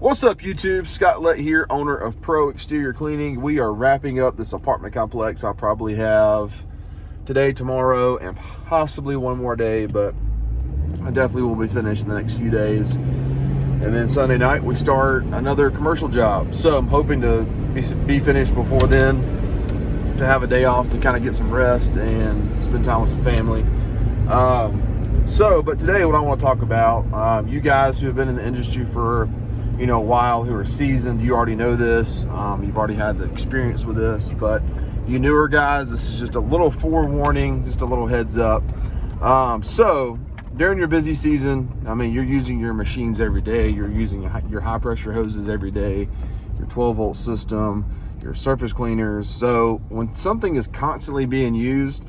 What's up, YouTube? Scott Lett here, owner of Pro Exterior Cleaning. We are wrapping up this apartment complex. I'll probably have today, tomorrow, and possibly one more day, but I definitely will be finished in the next few days. And then Sunday night, we start another commercial job. So I'm hoping to be finished before then, to have a day off to kind of get some rest and spend time with some family. But today what I want to talk about, you guys who have been in the industry for a while, who are seasoned, you already know this. You've already had the experience with this, but you newer guys, this is just a little forewarning, just a little heads up. So during your busy season, you're using your machines every day. You're using your high pressure hoses every day, your 12-volt system, your surface cleaners. So when something is constantly being used,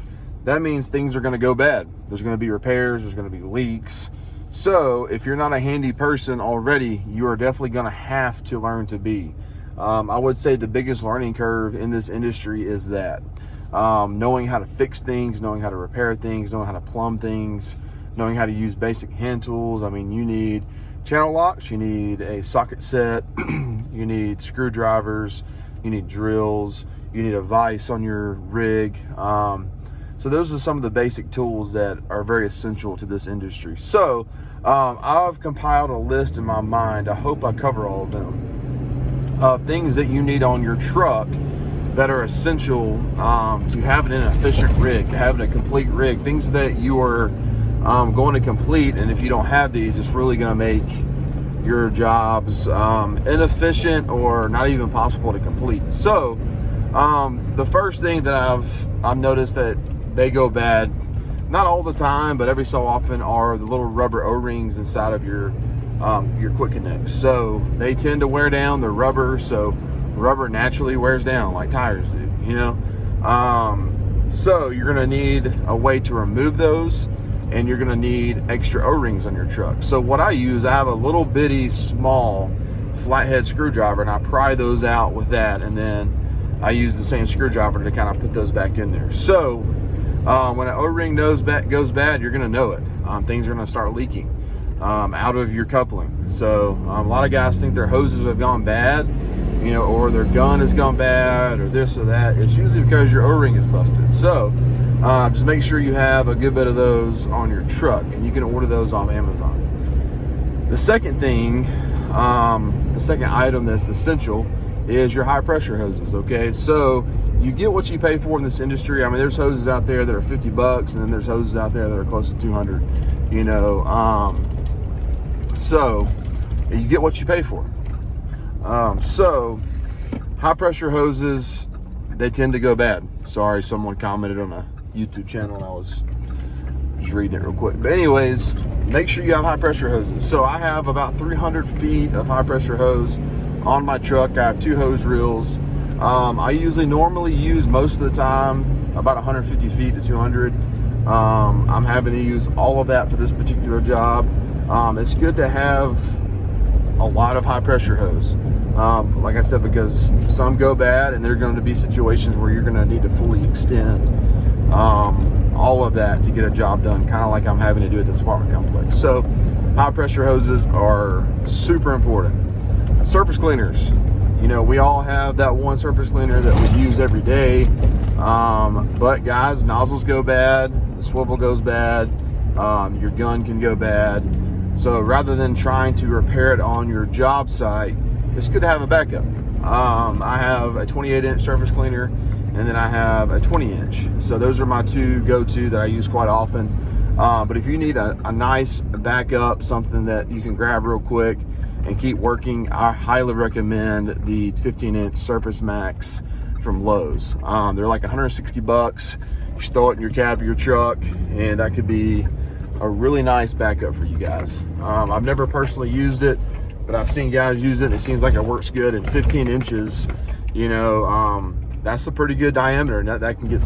that means things are going to go bad. There's going to be repairs, there's going to be leaks. So if you're not a handy person already, you are definitely going to have to learn to be. I would say the biggest learning curve in this industry is that knowing how to fix things, knowing how to repair things, knowing how to plumb things, knowing how to use basic hand tools. You need channel locks, you need a socket set, you need screwdrivers, you need drills, you need a vise on your rig. So those are some of the basic tools that are very essential to this industry. So I've compiled a list in my mind. I hope I cover all of them, of things that you need on your truck that are essential to having an efficient rig, to having a complete rig, things that you are going to complete. And if you don't have these, it's really going to make your jobs inefficient or not even possible to complete. So the first thing that I've noticed that they go bad, not all the time, but every so often, are the little rubber O-rings inside of your quick connects. So they tend to wear down. They're rubber, so rubber naturally wears down like tires do, so you're gonna need a way to remove those, and you're gonna need extra O-rings on your truck. So what I use, I have a little bitty small flathead screwdriver, and I pry those out with that, and then I use the same screwdriver to kind of put those back in there. So when an O-ring goes bad, you're gonna know it. Things are gonna start leaking out of your coupling. So a lot of guys think their hoses have gone bad, or their gun has gone bad, or this or that. It's usually because your O-ring is busted. So just make sure you have a good bit of those on your truck, and you can order those on Amazon. The second thing, the second item that's essential is your high pressure hoses. Okay, so you get what you pay for in this industry. There's hoses out there that are $50, and then there's hoses out there that are close to 200. So you get what you pay for. So high pressure hoses, they tend to go bad. Sorry, someone commented on a YouTube channel, and I was just reading it real quick. But anyways, make sure you have high pressure hoses. So I have about 300 feet of high pressure hose on my truck. I have 2 hose reels. I normally use most of the time about 150 feet to 200. I'm having to use all of that for this particular job. It's good to have a lot of high pressure hose. Like I said, because some go bad, and there are going to be situations where you're going to need to fully extend all of that to get a job done, kind of like I'm having to do at this apartment complex. So high pressure hoses are super important. Surface cleaners. We all have that one surface cleaner that we use every day. But guys, nozzles go bad, the swivel goes bad, your gun can go bad. So rather than trying to repair it on your job site, it's good to have a backup. I have a 28-inch surface cleaner, and then I have a 20-inch. So those are my 2 go-to that I use quite often. But if you need a nice backup, something that you can grab real quick and keep working, I highly recommend the 15-inch Surface Max from Lowe's. They're like $160. You just throw it in your cab of your truck, and that could be a really nice backup for you guys. I've never personally used it, but I've seen guys use it, and it seems like it works good. And 15 inches, that's a pretty good diameter, and that can get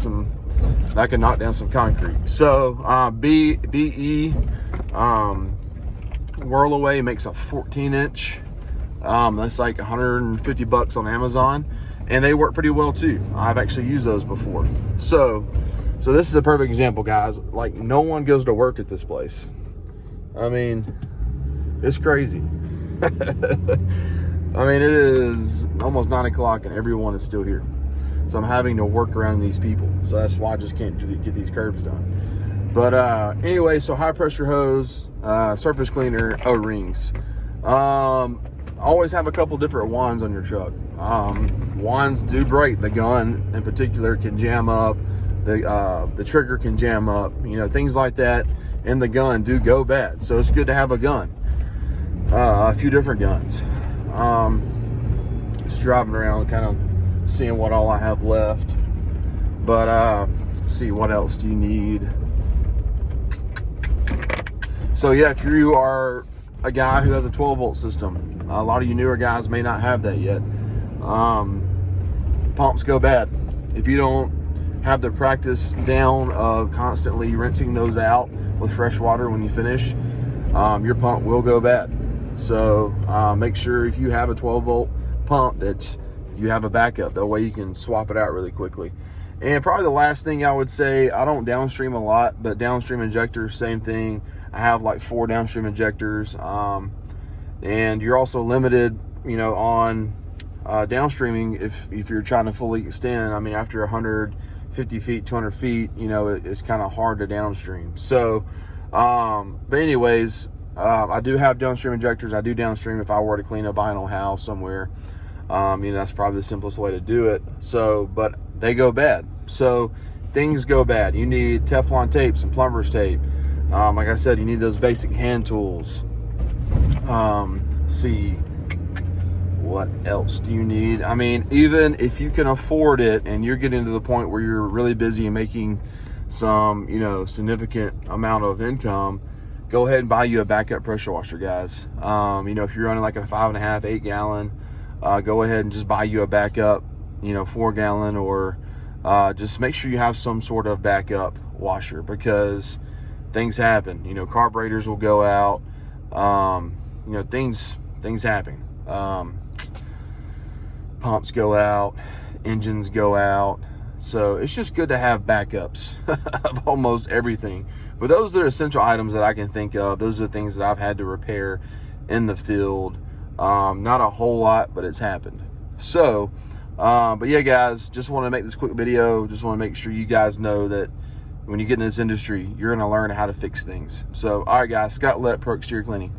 that can knock down some concrete. So BE Whirlaway makes a 14-inch. That's like $150 on Amazon, and they work pretty well too. I've actually used those before. So this is a perfect example, guys. Like, no one goes to work at this place. It's crazy. I mean, it is almost 9 o'clock and everyone is still here. So I'm having to work around these people. So that's why I just can't get these curbs done. But anyway, so high pressure hose, surface cleaner, O-rings. Always have a couple different wands on your truck. Wands do break. The gun in particular can jam up. The trigger can jam up. You know, things like that. And the gun do go bad. So it's good to have a gun. A few different guns. Just driving around, kind of seeing what all I have left. But see, what else do you need? So yeah, if you are a guy who has a 12-volt system, a lot of you newer guys may not have that yet. Pumps go bad. If you don't have the practice down of constantly rinsing those out with fresh water when you finish, your pump will go bad. So make sure if you have a 12-volt pump that you have a backup. That way you can swap it out really quickly. And probably the last thing I would say, I don't downstream a lot, but downstream injectors, same thing. I have like 4 downstream injectors. And you're also limited, you know, on downstreaming if you're trying to fully extend. I mean, after 150 feet, 200 feet, you know, it's kind of hard to downstream. So, but anyways, I do have downstream injectors. I do downstream if I were to clean a vinyl house somewhere. You know, that's probably the simplest way to do it. So, but they go bad. So things go bad. You need Teflon tape, some plumber's tape. Like I said, you need those basic hand tools. See, what else do you need? I mean, even if you can afford it and you're getting to the point where you're really busy and making some, you know, significant amount of income, go ahead and buy you a backup pressure washer, guys. You know, if you're running like a 5.5, 8 gallon, go ahead and just buy you a backup, you know, 4 gallon, or just make sure you have some sort of backup washer, because things happen. You know, carburetors will go out. You know, things happen. Pumps go out, engines go out. So it's just good to have backups of almost everything. But those are essential items that I can think of. Those are the things that I've had to repair in the field. Not a whole lot, but it's happened. So, but yeah, guys, just want to make this quick video. Just want to make sure you guys know that when you get in this industry, you're going to learn how to fix things. So, all right, guys, Scott Lett, Pro Exterior Cleaning.